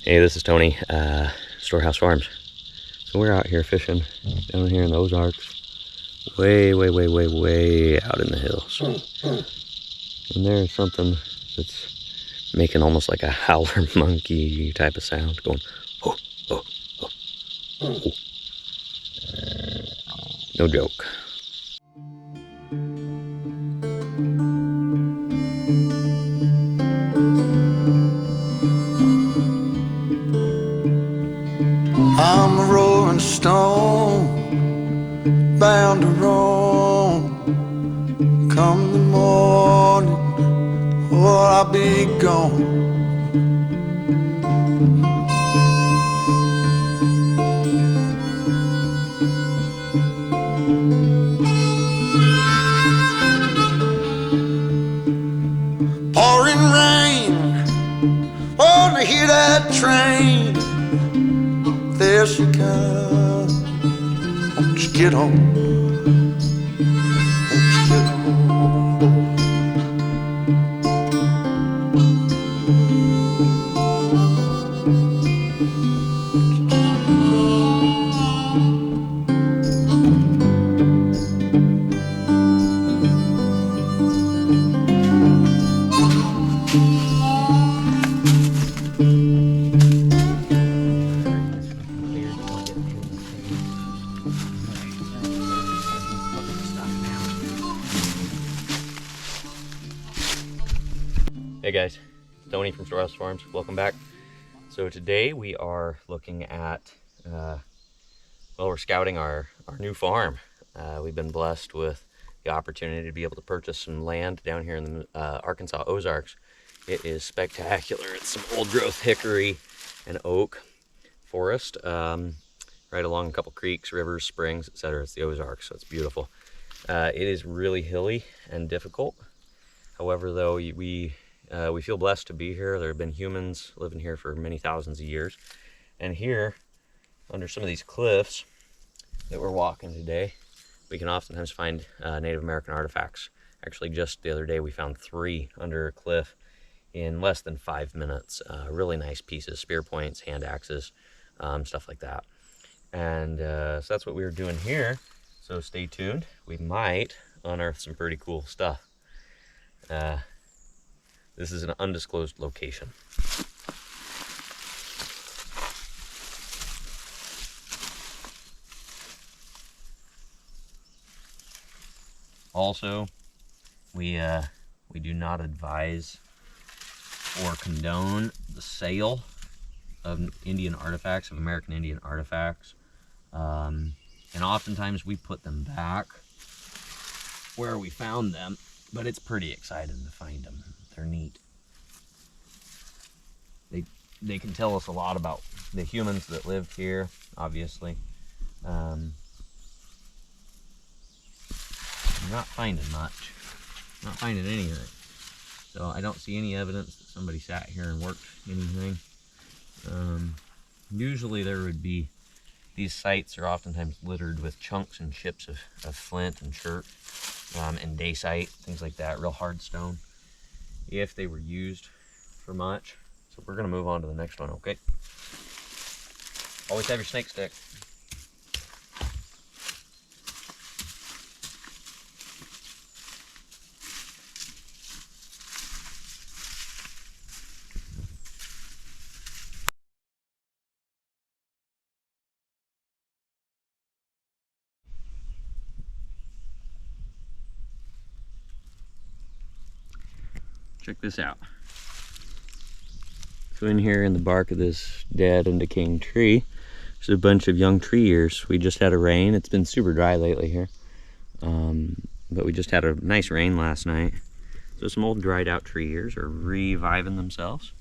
Hey, this is Tony, Storehouse Farms. So we're out here fishing down here in the Ozarks, way out in the hills. And there's something that's making almost like a howler monkey type of sound, going, oh, oh, oh, oh. No joke. I'm a rolling stone, bound to roam. Come the morning, or I'll be gone. Pouring rain, wanna hear that train. There she comes, won't you get on? Won't you get on board? Hey guys, it's Tony from Storehouse Farms. Welcome back. So today we are looking at, we're scouting our new farm. We've been blessed with the opportunity to be able to purchase some land down here in the Arkansas Ozarks. It is spectacular. It's some old growth hickory and oak forest, right along a couple creeks, rivers, springs, etc. It's the Ozarks, so it's beautiful. It is really hilly and difficult. However, though, we feel blessed to be here. There have been humans living here for many thousands of years. And here, under some of these cliffs that we're walking today, we can oftentimes find Native American artifacts. Actually, just the other day, we found 3 under a cliff in less than 5 minutes. Really nice pieces, spear points, hand axes, stuff like that. And so that's what we were doing here. So stay tuned. We might unearth some pretty cool stuff. This is an undisclosed location. Also, we do not advise or condone the sale of Indian artifacts, of American Indian artifacts. And oftentimes we put them back where we found them, but it's pretty exciting to find them. They're neat. They can tell us a lot about the humans that lived here, obviously. I'm not finding much. Not finding anything. So I don't see any evidence that somebody sat here and worked anything. Usually there would be, these sites are oftentimes littered with chunks and chips of flint and chert, and dacite, things like that, real hard stone, if they were used for much. So we're gonna move on to the next one, okay? Always have your snake stick. Check this out. So in here in the bark of this dead and decaying tree, there's a bunch of young tree ears. We just had a rain. It's been super dry lately here. But we just had a nice rain last night. So some old dried out tree ears are reviving themselves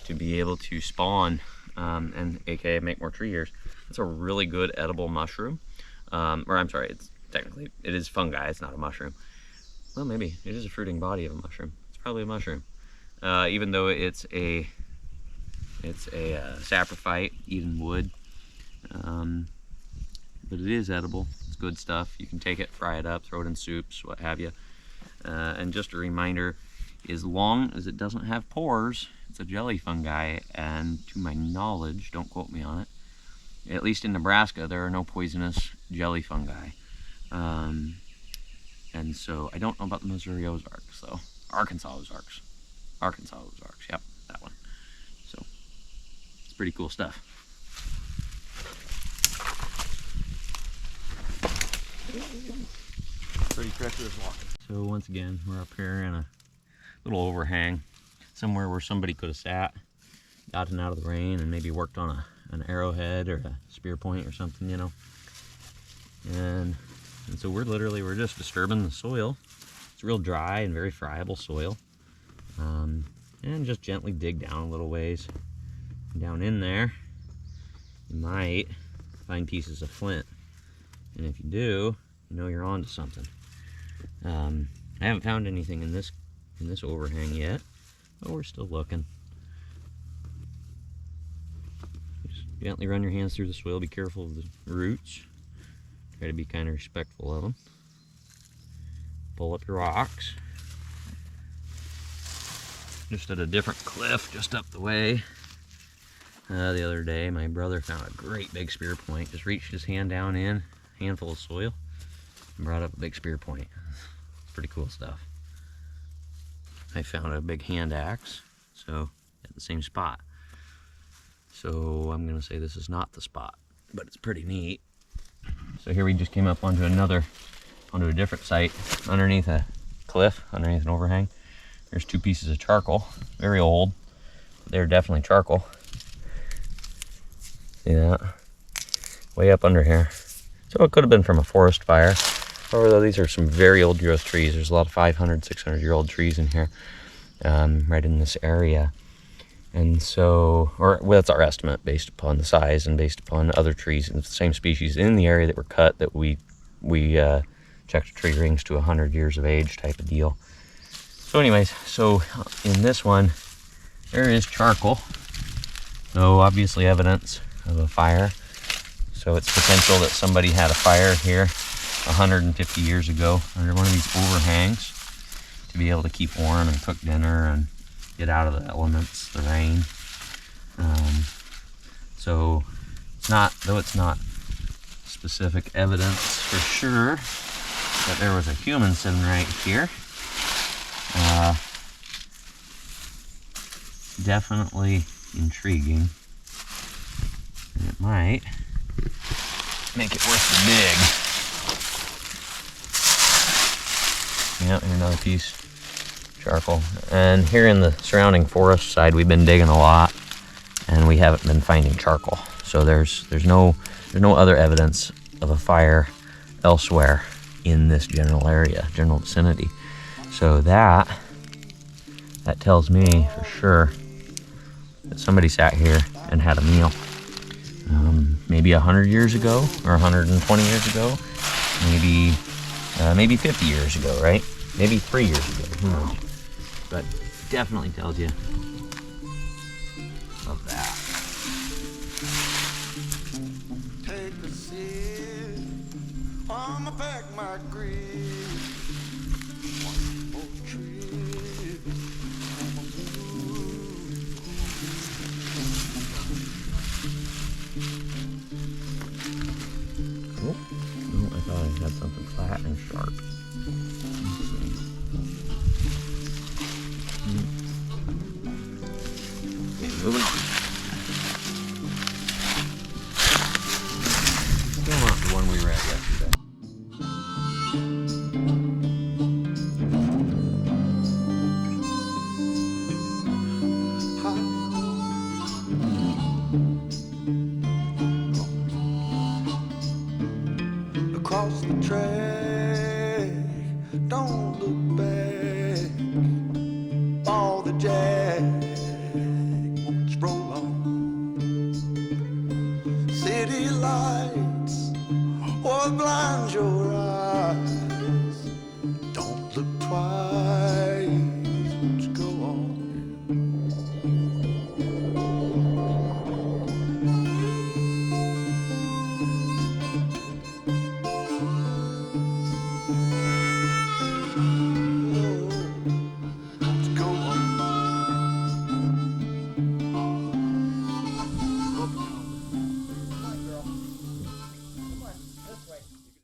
to be able to spawn and aka make more tree ears. It's a really good edible mushroom. Or I'm sorry, it is fungi, it's not a mushroom. Well, maybe it is a fruiting body of a mushroom. It's probably a mushroom. Even though it's a saprophyte, eating wood. But it is edible. It's good stuff. You can take it, fry it up, throw it in soups, what have you. And just a reminder, as long as it doesn't have pores, it's a jelly fungi, and to my knowledge, don't quote me on it, at least in Nebraska, there are no poisonous jelly fungi. And so I don't know about the Missouri Ozarks, though. Arkansas Ozarks, yep, that one. So it's pretty cool stuff. Pretty treacherous walking. So once again, we're up here in a little overhang, somewhere where somebody could have sat, gotten out of the rain, and maybe worked on an arrowhead or a spear point or something, you know. And so we're just disturbing the soil. It's real dry and very friable soil. And just gently dig down a little ways. Down in there, you might find pieces of flint. And if you do, you know you're onto something. I haven't found anything in this overhang yet, but we're still looking. Just gently run your hands through the soil. Be careful of the roots. Try to be kind of respectful of them. Pull up your rocks. Just at a different cliff just up the way. The other day, my brother found a great big spear point. Just reached his hand down in, handful of soil, and brought up a big spear point. It's pretty cool stuff. I found a big hand axe, so at the same spot. So I'm gonna say this is not the spot, but it's pretty neat. So here we just came up onto a different site, underneath a cliff, underneath an overhang. There's two pieces of charcoal, very old. They're definitely charcoal. See that? Way up under here. So it could have been from a forest fire. However, these are some very old growth trees. There's a lot of 500, 600-year-old trees in here, right in this area. And so, well, that's our estimate based upon the size and based upon other trees in the same species in the area that were cut, that we checked tree rings to 100 years of age type of deal. So anyways, so in this one, there is charcoal. No obviously evidence of a fire. So it's potential that somebody had a fire here 150 years ago under one of these overhangs to be able to keep warm and cook dinner and get out of the elements, the rain. So it's not specific evidence for sure that there was a human sitting right here. Definitely intriguing, and it might make it worth the dig. Yeah, here's another piece. Charcoal. And here in the surrounding forest side, we've been digging a lot, and we haven't been finding charcoal. So there's no other evidence of a fire elsewhere in this general area, general vicinity. So that tells me for sure that somebody sat here and had a meal. Maybe 100 years ago, or 120 years ago, maybe 50 years ago, right? Maybe 3 years ago, who knows? But definitely tells you of that. Take a seat, I'ma pack my grief. One more trip, Oh, no, I thought I had something flat and sharp. Moving on. Still not the one we were at yesterday. across the track, don't look back. All the jack won't roll on. City lights, what blinds your eyes?